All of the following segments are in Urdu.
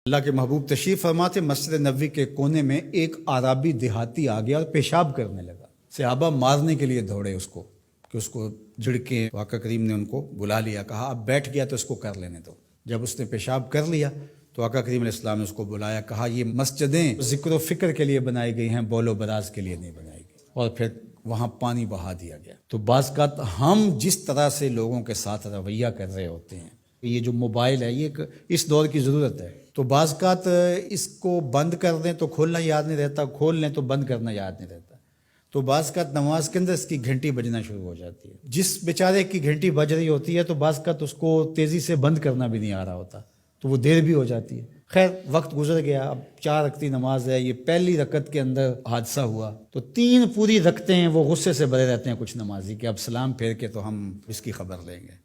اللہ کے محبوب تشریف فرما تھے، مسجد نبوی کے کونے میں ایک عربی دیہاتی آ گیا اور پیشاب کرنے لگا۔ صحابہ مارنے کے لیے دوڑے اس کو کہ اس کو جھڑکے۔ آقا کریم نے ان کو بلا لیا، کہا اب بیٹھ گیا تو اس کو کر لینے دو۔ جب اس نے پیشاب کر لیا تو آقا کریم علیہ السلام نے اس کو بلایا، کہا یہ مسجدیں ذکر و فکر کے لیے بنائی گئی ہیں، بول و براز کے لیے نہیں بنائی گئی، اور پھر وہاں پانی بہا دیا گیا۔ تو بعض کا ہم جس طرح سے لوگوں کے ساتھ رویہ کر رہے ہوتے ہیں، یہ جو موبائل ہے یہ اس دور کی ضرورت ہے، تو بعض کا اس کو بند کر دیں تو کھولنا یاد نہیں رہتا، کھول لیں تو بند کرنا یاد نہیں رہتا، تو بعض کا نماز کے اندر اس کی گھنٹی بجنا شروع ہو جاتی ہے۔ جس بیچارے کی گھنٹی بج رہی ہوتی ہے تو بعض کا اس کو تیزی سے بند کرنا بھی نہیں آ رہا ہوتا، تو وہ دیر بھی ہو جاتی ہے۔ خیر وقت گزر گیا، اب 4 رکعتی نماز ہے، یہ پہلی رکعت کے اندر حادثہ ہوا، تو 3 پوری رکعتیں وہ غصے سے بھرے رہتے ہیں کچھ نمازی کہ اب سلام پھیر کے تو ہم اس کی خبر لیں گے،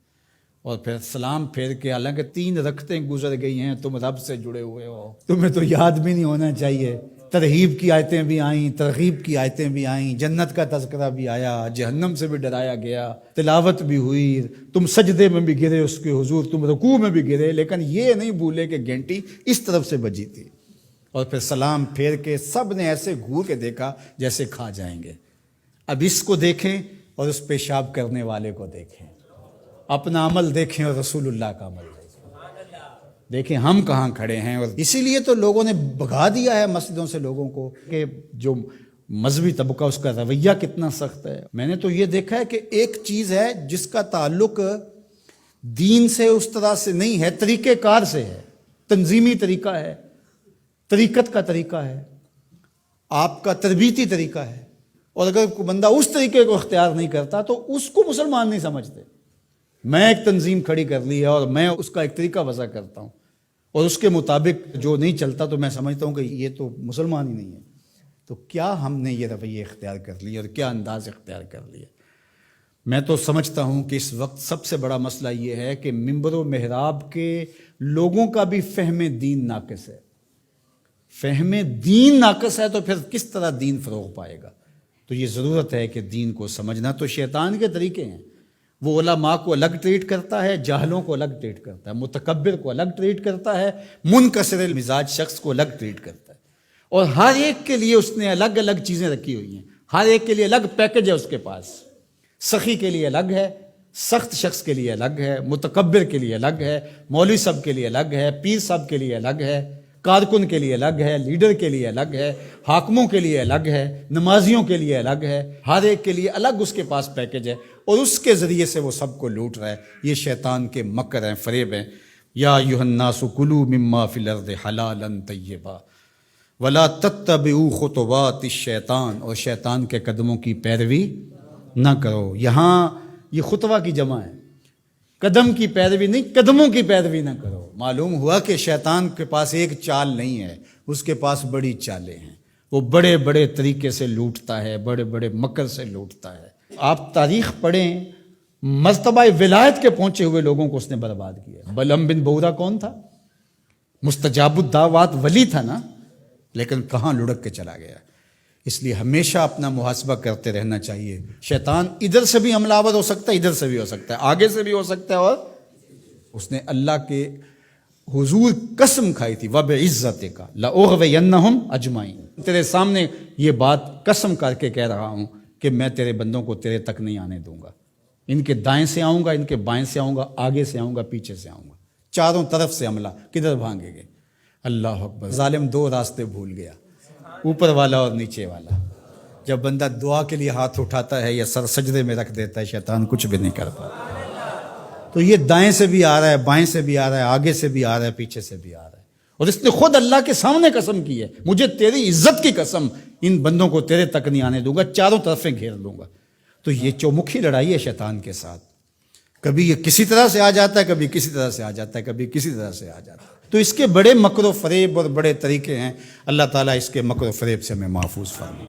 اور پھر سلام پھیر کے حالانکہ 3 رکعتیں گزر گئی ہیں، تم رب سے جڑے ہوئے ہو، تمہیں تو یاد بھی نہیں ہونا چاہیے۔ ترغیب کی آیتیں بھی آئیں، ترغیب کی آیتیں بھی آئیں، جنت کا تذکرہ بھی آیا، جہنم سے بھی ڈرایا گیا، تلاوت بھی ہوئی، تم سجدے میں بھی گرے اس کے حضور، تم رکوع میں بھی گرے، لیکن یہ نہیں بھولے کہ گھنٹی اس طرف سے بجی تھی۔ اور پھر سلام پھیر کے سب نے ایسے گھور کے دیکھا جیسے کھا جائیں گے۔ اب اس کو دیکھیں اور اس پیشاب کرنے والے کو دیکھیں، اپنا عمل دیکھیں اور رسول اللہ کا عمل دیکھیں ہم کہاں کھڑے ہیں۔ اور اسی لیے تو لوگوں نے بھگا دیا ہے مسجدوں سے لوگوں کو کہ جو مذہبی طبقہ اس کا رویہ کتنا سخت ہے۔ میں نے تو یہ دیکھا ہے کہ ایک چیز ہے جس کا تعلق دین سے اس طرح سے نہیں ہے، طریقہ کار سے ہے، تنظیمی طریقہ ہے، طریقت کا طریقہ ہے، آپ کا تربیتی طریقہ ہے، اور اگر کوئی بندہ اس طریقے کو اختیار نہیں کرتا تو اس کو مسلمان نہیں سمجھتے۔ میں ایک تنظیم کھڑی کر لی ہے اور میں اس کا ایک طریقہ وضع کرتا ہوں، اور اس کے مطابق جو نہیں چلتا تو میں سمجھتا ہوں کہ یہ تو مسلمان ہی نہیں ہے۔ تو کیا ہم نے یہ رویہ اختیار کر لیا اور کیا انداز اختیار کر لیا؟ میں تو سمجھتا ہوں کہ اس وقت سب سے بڑا مسئلہ یہ ہے کہ منبر و محراب کے لوگوں کا بھی فہم دین ناقص ہے۔ فہم دین ناقص ہے تو پھر کس طرح دین فروغ پائے گا؟ تو یہ ضرورت ہے کہ دین کو سمجھنا۔ تو شیطان کے طریقے ہیں، وہ علماء کو الگ ٹریٹ کرتا ہے، جاہلوں کو الگ ٹریٹ کرتا ہے، متکبر کو الگ ٹریٹ کرتا ہے، منکسر المزاج شخص کو الگ ٹریٹ کرتا ہے، اور ہر ایک کے لیے اس نے الگ الگ چیزیں رکھی ہوئی ہیں، ہر ایک کے لیے الگ پیکج ہے اس کے پاس۔ سخی کے لیے الگ ہے، سخت شخص کے لیے الگ ہے، متکبر کے لیے الگ ہے، مولوی صاحب کے لیے الگ ہے، پیر صاحب کے لیے الگ ہے، کارکن کے لیے الگ ہے، لیڈر کے لیے الگ ہے، حاکموں کے لیے الگ ہے، نمازیوں کے لیے الگ ہے، ہر ایک کے لیے الگ اس کے پاس پیکج ہے، اور اس کے ذریعے سے وہ سب کو لوٹ رہا ہے۔ یہ شیطان کے مکر ہیں، فریب ہیں۔ یا ایھا الناس کلوا مما فی الارض حلالا طیبا ولا تتبعوا خطوات الشیطان، اور شیطان کے قدموں کی پیروی نہ کرو۔ یہاں یہ خطوہ کی جمع ہے، قدم کی پیروی نہیں، قدموں کی پیروی نہ کرو۔ معلوم ہوا کہ شیطان کے پاس ایک چال نہیں ہے، اس کے پاس بڑی چالیں ہیں، وہ بڑے بڑے طریقے سے لوٹتا ہے، بڑے بڑے مکر سے لوٹتا ہے۔ آپ تاریخ پڑھیں، مرتبہ ولایت کے پہنچے ہوئے لوگوں کو اس نے برباد کیا۔ بلعم بن بورا کون تھا؟ مستجاب الدعوات ولی تھا نا، لیکن کہاں لڑک کے چلا گیا۔ اس لیے ہمیشہ اپنا محاسبہ کرتے رہنا چاہیے۔ شیطان ادھر سے بھی حملہ آور ہو سکتا ہے، ادھر سے بھی ہو سکتا ہے، آگے سے بھی ہو سکتا ہے، اور اس نے اللہ کے حضور قسم کھائی تھی وَبِعِزَّتِكَ لَأُغْوِيَنَّهُمْ أَجْمَعِينَ، تیرے سامنے یہ بات قسم کر کے کہہ رہا ہوں کہ میں تیرے بندوں کو تیرے تک نہیں آنے دوں گا، ان کے دائیں سے آؤں گا، ان کے بائیں سے آؤں گا، آگے سے آؤں گا، پیچھے سے آؤں گا، چاروں طرف سے حملہ، کدھر بھاگیں گے؟ اللہ اکبر۔ ظالم 2 راستے بھول گیا، اوپر والا اور نیچے والا۔ جب بندہ دعا کے لیے ہاتھ اٹھاتا ہے یا سر سجدے میں رکھ دیتا ہے، شیطان کچھ بھی نہیں کر پاتا۔ تو یہ دائیں سے بھی آ رہا ہے، بائیں سے بھی آ رہا ہے، آگے سے بھی آ رہا ہے، پیچھے سے بھی آ رہا ہے، اور اس نے خود اللہ کے سامنے قسم کی ہے، مجھے تیری عزت کی قسم، ان بندوں کو تیرے تک نہیں آنے دوں گا، چاروں طرفیں گھیر لوں گا۔ تو یہ چومکھی لڑائی ہے شیطان کے ساتھ، کبھی یہ کسی طرح سے آ جاتا ہے، کبھی کسی طرح سے آ جاتا ہے، کبھی کسی طرح سے آ جاتا ہے۔ تو اس کے بڑے مکر و فریب اور بڑے طریقے ہیں۔ اللہ تعالیٰ اس کے مکر و فریب سے ہمیں محفوظ فرمائے۔